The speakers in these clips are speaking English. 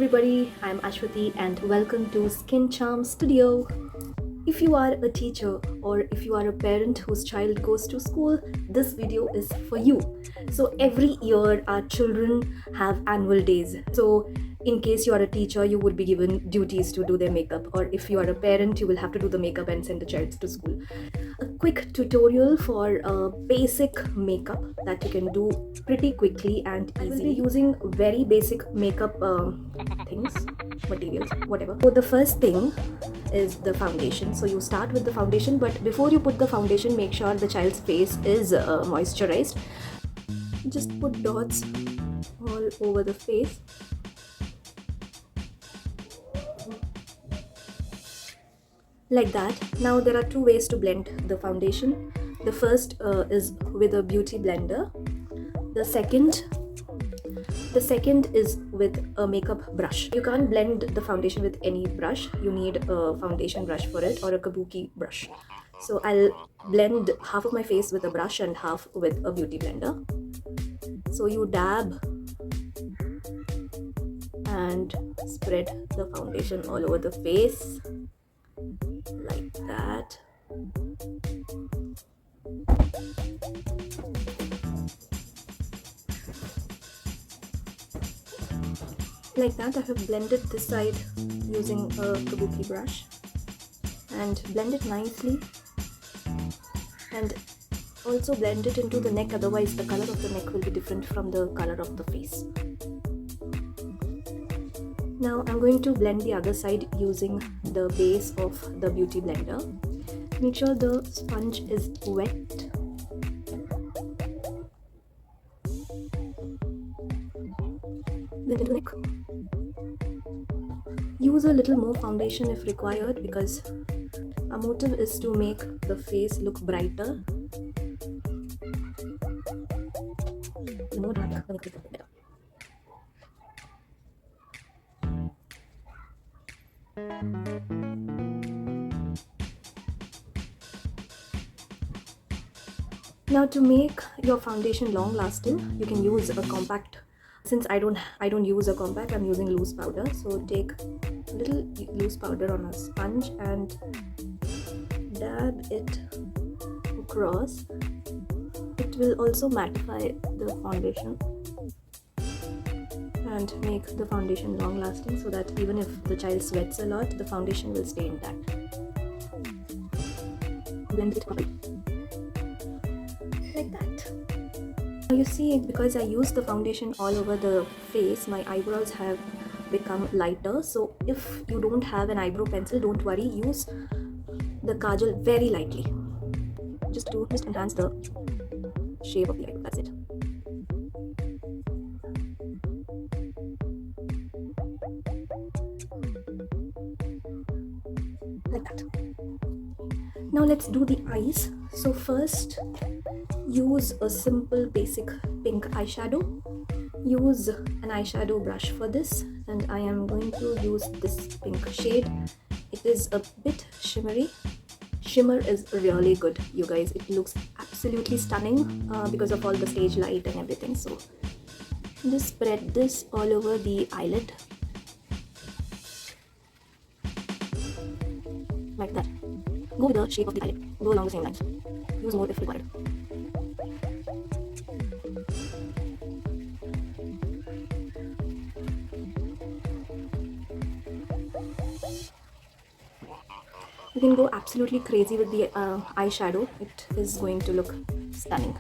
everybody, I'm Ashwati and welcome to Skin Charm Studio. If you are a teacher or if you are a parent whose child goes to school, this video is for you. So every year our children have annual days. So in case you are a teacher, you would be given duties to do their makeup, or if you are a parent, you will have to do the makeup and send the child to school. A quick tutorial for basic makeup that you can do pretty quickly and easily. I will be using very basic makeup things, materials, whatever. So the first thing is the foundation. So you start with the foundation, but before you put the foundation, make sure the child's face is moisturized. Just put dots all over the face. Like that. Now there are two ways to blend the foundation. The first is with a beauty blender. The second is with a makeup brush. You can't blend the foundation with any brush. You need a foundation brush for it, or a kabuki brush. So I'll blend half of my face with a brush and half with a beauty blender. So you dab and spread the foundation all over the face like that. Like that, I have blended this side using a kabuki brush and blend it nicely, and also blend it into the neck, otherwise the color of the neck will be different from the color of the face. Now I'm going to blend the other side using the base of the beauty blender. Make sure the sponge is wet. Blend into the neck. Use a little more foundation if required, because our motive is to make the face look brighter. The more dark, the makeup look better. Now to make your foundation long lasting, you can use a compact. Since I don't use a compact, I'm using loose powder. So take a little loose powder on a sponge and dab it across. It will also mattify the foundation and make the foundation long lasting, so that even if the child sweats a lot, the foundation will stay intact. Blend it properly. Like that. Now you see, because I used the foundation all over the face, my eyebrows have become lighter. So if you don't have an eyebrow pencil, don't worry, use the kajal very lightly, just to enhance the shape of the eyebrow. That's it. Like that. Now let's do the eyes. So first, use a simple basic pink eyeshadow. Use an eyeshadow brush for this, and I am going to use this pink shade. It is a bit shimmery. Shimmer is really good, you guys. It looks absolutely stunning because of all the stage light and everything. So just spread this all over the eyelid like that. Go with the shape of the eyelid. Go along the same lines. Use more if required. You can go absolutely crazy with the eyeshadow. It is going to look stunning.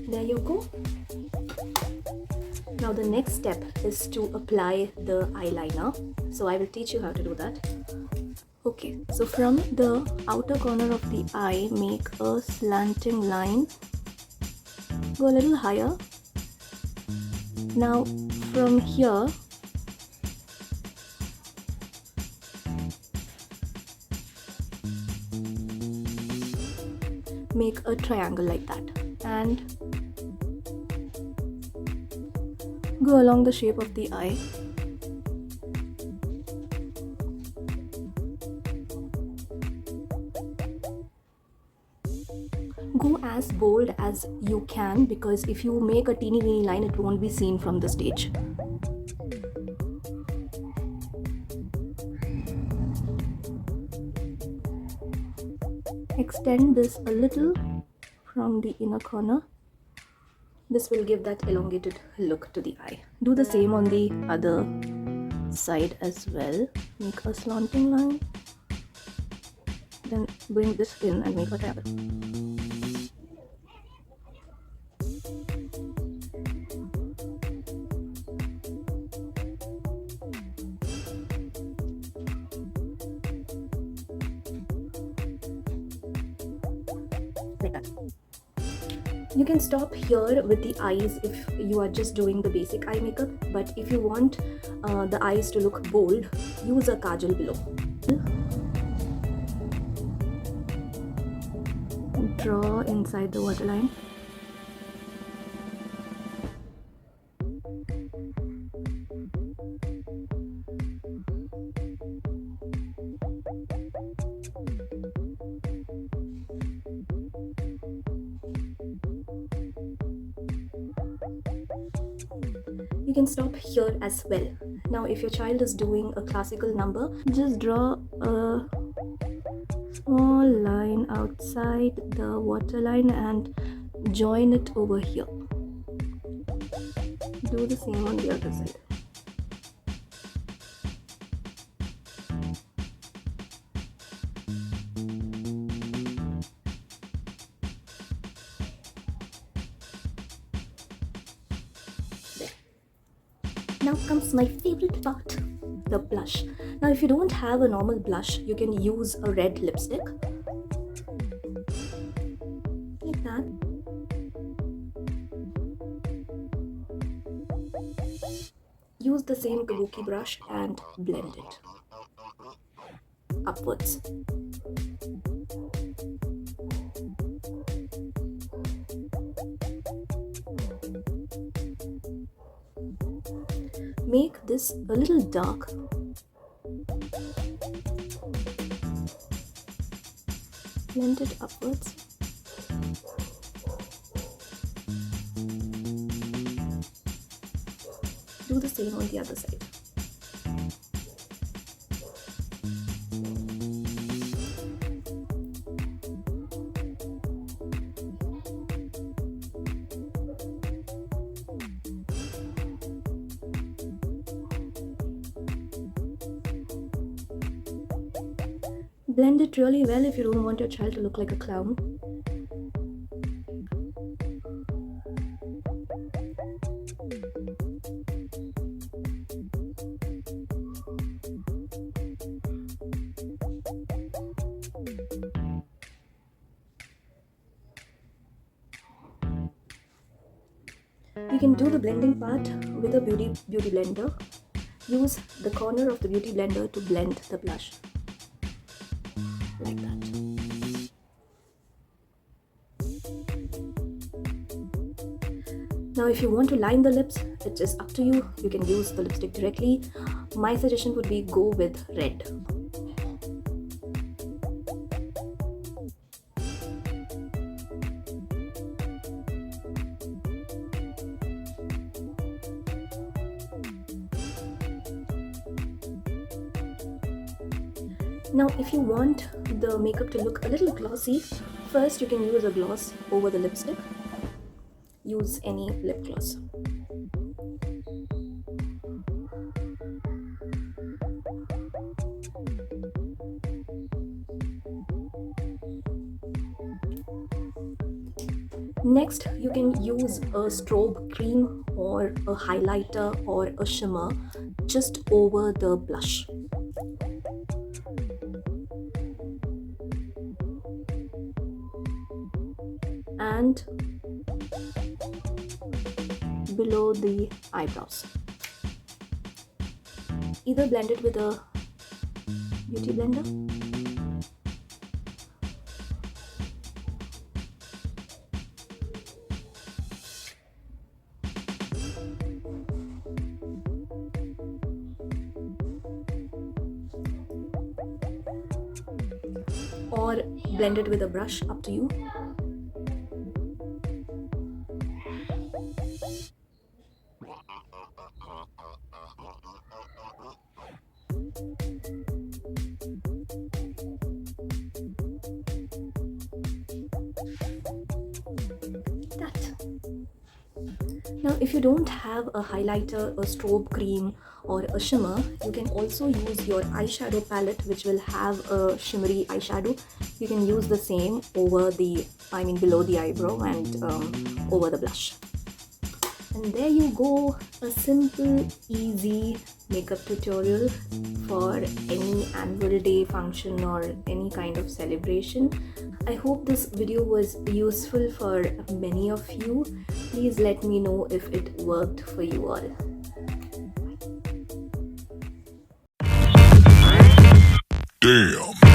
There you go. Now the next step is to apply the eyeliner. So I will teach you how to do that. Okay, so from the outer corner of the eye, make a slanting line. Go a little higher. Now from here, make a triangle like that and go along the shape of the eye. Go as bold as you can, because if you make a teeny weeny line, it won't be seen from the stage. Extend this a little from the inner corner. This will give that elongated look to the eye. Do the same on the other side as well. Make a slanting line, then bring this in and make a triangle. Like that. You can stop here with the eyes if you are just doing the basic eye makeup, but if you want the eyes to look bold, use a kajal below. Draw inside the waterline. You can stop here as well. Now if your child is doing a classical number, just draw a small line outside the waterline and join it over here. Do the same on the other side. Now comes my favorite part, the blush. Now if you don't have a normal blush, you can use a red lipstick. Like that. Use the same kabuki brush and blend it upwards. Make this a little dark. Blend it upwards. Do the same on the other side. Blend it really well if you don't want your child to look like a clown. You can do the blending part with a beauty blender. Use the corner of the beauty blender to blend the blush. Like that. Now if you want to line the lips, it is up to you. You can use the lipstick directly. My suggestion would be go with red. Now if you want the makeup to look a little glossy, first you can use a gloss over the lipstick. Use any lip gloss. Next, you can use a strobe cream or a highlighter or a shimmer just over the blush. And below the eyebrows. Either blend it with a beauty blender or blend it with a brush, up to you. Now, if you don't have a highlighter, a strobe cream, or a shimmer, you can also use your eyeshadow palette, which will have a shimmery eyeshadow. You can use the same over below the eyebrow and over the blush. And there you go, a simple, easy makeup tutorial for any annual day function or any kind of celebration. I hope this video was useful for many of you. Please let me know if it worked for you all. Damn.